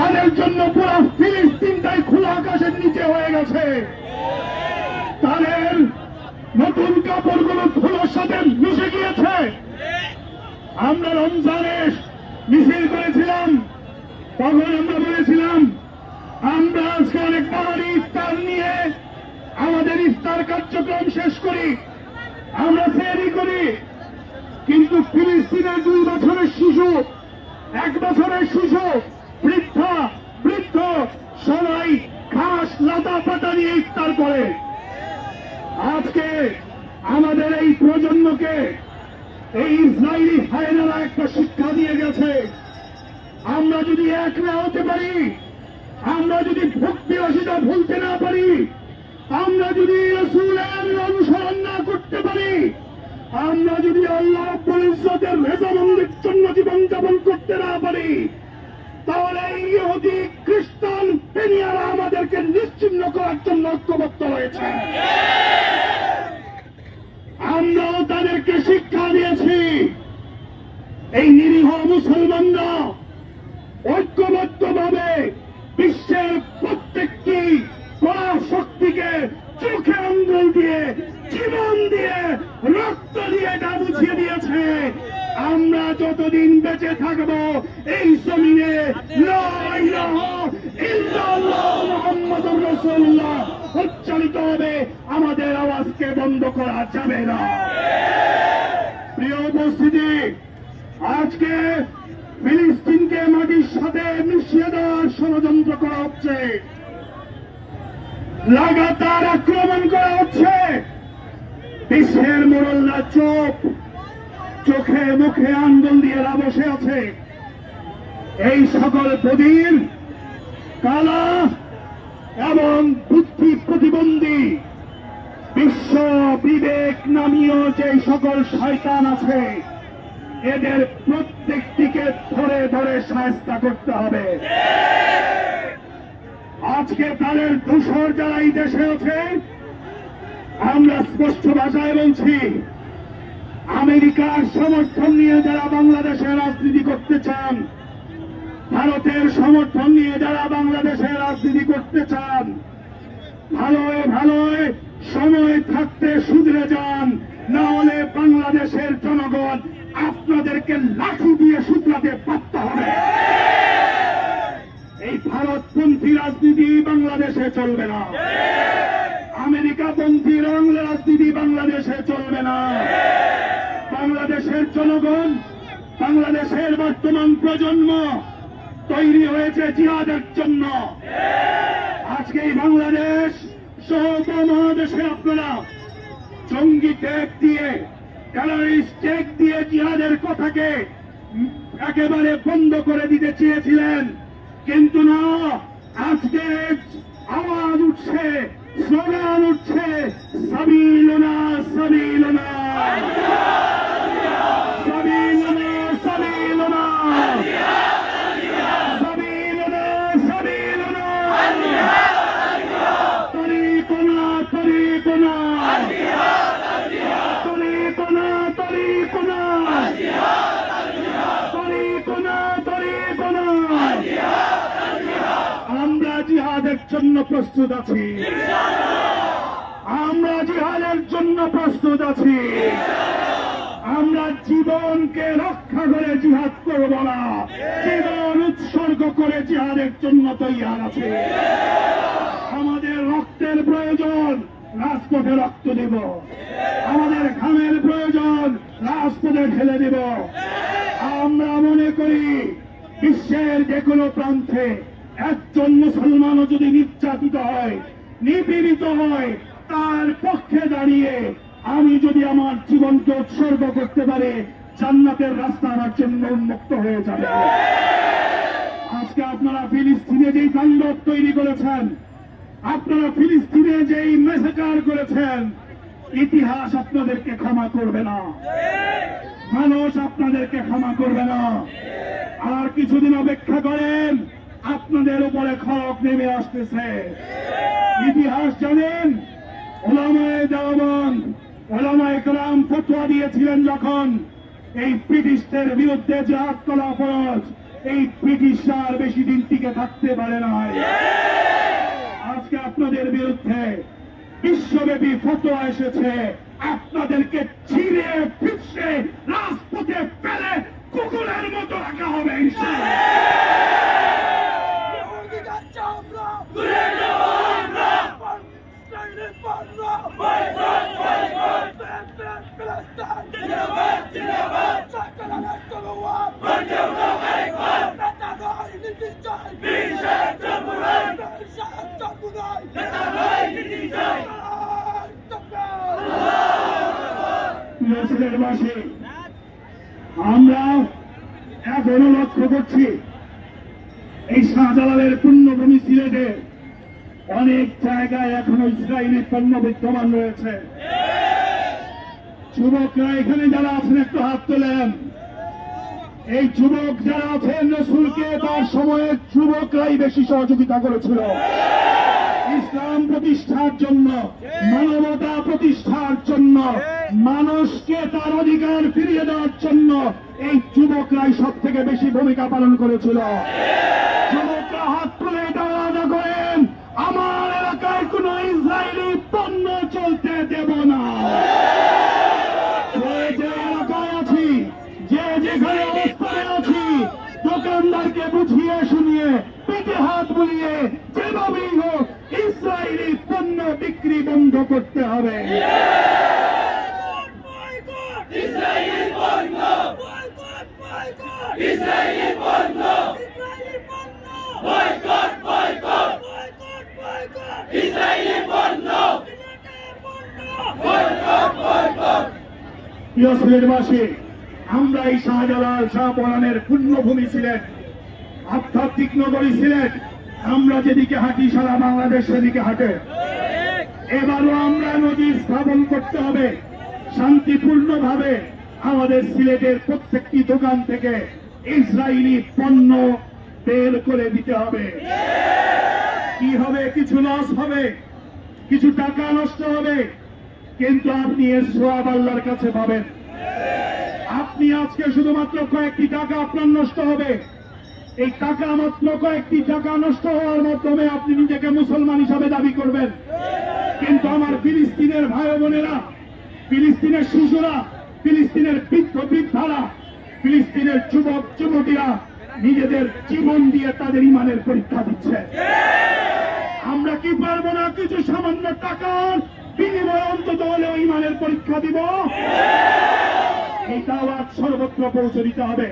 তাদের জন্য পুরো ফিলিস্তিনটাই খোলা আকাশের নিচে হয়ে গেছে। তাদের নতুন কাপড়গুলো ধুলোর সাথে মিশে গিয়েছে। আমরা রমজানে মিছিল করেছিলাম, তখন আমরা বলেছিলাম আমরা আজকে অনেক বাঙালি ইফতার নিয়ে আমাদের ইফতার কার্যক্রম শেষ করি, আমরা সেহরি করি, কিন্তু ফিলিস্তিনের 2 বছরের শিশু, 1 বছরের শিশু, বৃদ্ধ সবাই ঘাস লতা পাতা নিয়ে ইফতার করে। আজকে আমাদের এই প্রজন্মকে এই ইসরায়েলি হায়নারা একটা শিক্ষা দিয়ে গেছে। আমরা যদি এক না হতে পারি, আমরা যদি ভক্তিরসিতা ভুলতে না পারি, আমরা যদি রাসূলের অনুসরণ না করতে পারি, আমরা যদি আল্লাহ রাব্বুল ইজ্জতের রেজামন্দির জন্য জীবনযাপন করতে না পারি, তাহলে ইহুদি খ্রিস্টান পেনিয়ারা আমাদেরকে নিশ্চিহ্ন করার জন্য ঐক্যবদ্ধ হয়েছে। আমরাও তাদেরকে শিক্ষা দিয়েছি। এই নিরীহ মুসলমানরা ঐক্যবদ্ধভাবে বিশ্বের প্রত্যেকটি পরাশক্তিকে চোখে আঙ্গুল দিয়ে, জীবন দিয়ে, রক্ত দিয়ে এটা বুঝিয়ে দিয়েছে। আমরা যতদিন বেঁচে থাকব এই জমিনে লা ইলাহা ইল্লাল্লাহ মুহাম্মাদুর রাসূলুল্লাহ উচ্চারিত হবে, আমাদের আওয়াজকে বন্ধ করা যাবে না। প্রিয় উপস্থিতি, আজকে ফিলিস্তিনকে মাটির সাথে মিশিয়ে দেওয়ার ষড়যন্ত্র করা হচ্ছে, লাগাতার আক্রমণ করা হচ্ছে। বিশ্বের মোড়লরা চোখে মুখে আঙ্গুল দিয়ে বসে আছে। এই সকল প্রদীপ কালা এবং বুদ্ধি প্রতিবন্ধী বিশ্ব বিবেক নামীয় যে সকল শয়তান আছে, এদের প্রত্যেকটিকে ধরে ধরে শায়েস্তা করতে হবে। আজকে তাদের দোসর যারা এই দেশে আছে, আমরা স্পষ্ট ভাষায় বলছি, আমেরিকার সমর্থন নিয়ে যারা বাংলাদেশে রাজনীতি করতে চান, ভারতের সমর্থন নিয়ে যারা বাংলাদেশে রাজনীতি করতে চান, ভালোয় সময় থাকতে শুধরে যান, না হলে বাংলাদেশের জনগণ আপনাদেরকে লাঠি দিয়ে শুধরাতে বাধ্য হবে। এই ভারতপন্থী রাজনীতি বাংলাদেশে চলবে না, আমেরিকাপন্থী রাজনীতি বাংলাদেশে চলবে না। বাংলাদেশের জনগণ, বাংলাদেশের বর্তমান প্রজন্ম তৈরি হয়েছে জিহাদের জন্য। আজকে এই বাংলাদেশ সহ মহাদেশে আপনারা জঙ্গি ট্যাগ দিয়ে, টেররিস্ট ট্যাগ দিয়ে জিহাদের কথাকে একেবারে বন্ধ করে দিতে চেয়েছিলেন, কিন্তু না, আজকে আওয়াজ উঠছে, স্লোগান উঠছে, সাবিলুনা সাবিলুনা সাবিলুনা সাবিলুনা সাবিলুনা সাবিলুনা তরিকুনা তরিকুনা তরিকুনা তরিকুনা তরিকুনা তরিকুনা। আমরা জিহাদের জন্য প্রস্তুত আছি, আমরা জিহাদের জন্য প্রস্তুত আছি। আমরা জীবনকে রক্ষা করে জিহাদ করব না, জীবন উৎসর্গ করে জিহাদের জন্য তৈয়ার আছে। আমাদের রক্তের প্রয়োজন, রাজপথে রক্ত দেব। আমাদের ঘামের প্রয়োজন, রাজপথে ঢেলে দেব। আমরা মনে করি বিশ্বের যে কোনো প্রান্তে একজন মুসলমানও যদি নির্যাতিত হয়, নিপীড়িত হয়, তার পক্ষে দাঁড়িয়ে আমি যদি আমার জীবনকে উৎসর্গ করতে পারি, জান্নাতের রাস্তা আমার জন্য উন্মুক্ত হয়ে যাবে। আজকে আপনারা ফিলিস্তিনে যেই তাণ্ডব তৈরি করেছেন, আপনারা ফিলিস্তিনে যেই মেসাকার করেছেন, ইতিহাস আপনাদেরকে ক্ষমা করবে না, মানুষ আপনাদেরকে ক্ষমা করবে না। আর কিছুদিন অপেক্ষা করেন, আপনাদের উপরে খড়গ নেমে আসতেছে। ইতিহাস জানেন, ওলামায়ে দেওবন্দ, ওলামায়ে কেরাম ফতোয়া দিয়েছিলেন যখন এই ব্রিটিশদের বিরুদ্ধে জিহাদ করা ফরজ, এই ব্রিটিশরা আর বেশি দিন টিকে থাকতে পারে না। আজকে আপনাদের বিরুদ্ধে বিশ্বব্যাপী ফতোয়া এসেছে, আপনাদেরকে ছিঁড়ে ফিসে রাজপথে ফেলে কুকুরের মতো রাখা হবে। সিলেটবাসী, আমরা এখনো লক্ষ্য করছি এই শাহজালালের পুণ্যভূমি সিলেটে অনেক জায়গায় এখনো ইসরায়েলি পণ্য বিদ্যমান রয়েছে। যুবকরা এখানে যারা আছেন একটু হাত তোলেন। এই যুবক যারা আছেন, রসুলকে তার সময়ে যুবকরাই বেশি সহযোগিতা করেছিল ইসলাম প্রতিষ্ঠার জন্য, মানবতা প্রতিষ্ঠার জন্য, মানুষকে তার অধিকার ফিরিয়ে দেওয়ার জন্য এই যুবকরাই সব থেকে বেশি ভূমিকা পালন করেছিল। যুবকরা হাত তুলে এটা আলাদা করেন, আমার এলাকায় কোন ইসরায়েলি পণ্য চলতে দেব না। যে এলাকায় আছি, যে যেখানে অবস্থানে আছি, দোকানদারকে বুঝিয়ে শুনিয়ে পিঠে হাত বুলিয়ে যেভাবেই হোক ইসরায়েলি পণ্য বিক্রি বন্ধ করতে হবে। প্রিয় সিলেটবাসী, আমরা এই শাহজালাল শাহপরানের পুণ্যভূমি সিলেট, আধ্যাত্মিক নগরী সিলেট, আমরা যেদিকে হাঁটি সারা বাংলাদেশ সেদিকে হাঁটে। এবারও আমরা নজির স্থাপন করতে হবে, শান্তিপূর্ণভাবে আমাদের সিলেটের প্রত্যেকটি দোকান থেকে ইসরায়েলি পণ্য বের করে দিতে হবে। কি হবে? কিছু লস হবে, কিছু টাকা নষ্ট হবে, কিন্তু আপনি এর সওয়াব আল্লাহর কাছে পাবেন। আপনি আজকে শুধুমাত্র কয়েকটি টাকা আপনার নষ্ট হবে, এই টাকা মাত্র কয়েকটি টাকা নষ্ট হওয়ার মাধ্যমে আপনি নিজেকে মুসলমান হিসাবে দাবি করবেন, কিন্তু আমার ফিলিস্তিনের ভাই বোনেরা, ফিলিস্তিনের শিশুরা, ফিলিস্তিনের বৃদ্ধ বৃদ্ধারা, ফিলিস্তিনের যুবক যুবতীরা নিজেদের জীবন দিয়ে তাদের ইমানের পরীক্ষা দিচ্ছে। আমরা কি পারবো না কিছু সামান্য টাকার বিনিময়ে অন্তত হলেও ইমানের পরীক্ষা দিব? এই দাওয়াত সর্বত্র পৌঁছে দিতে হবে।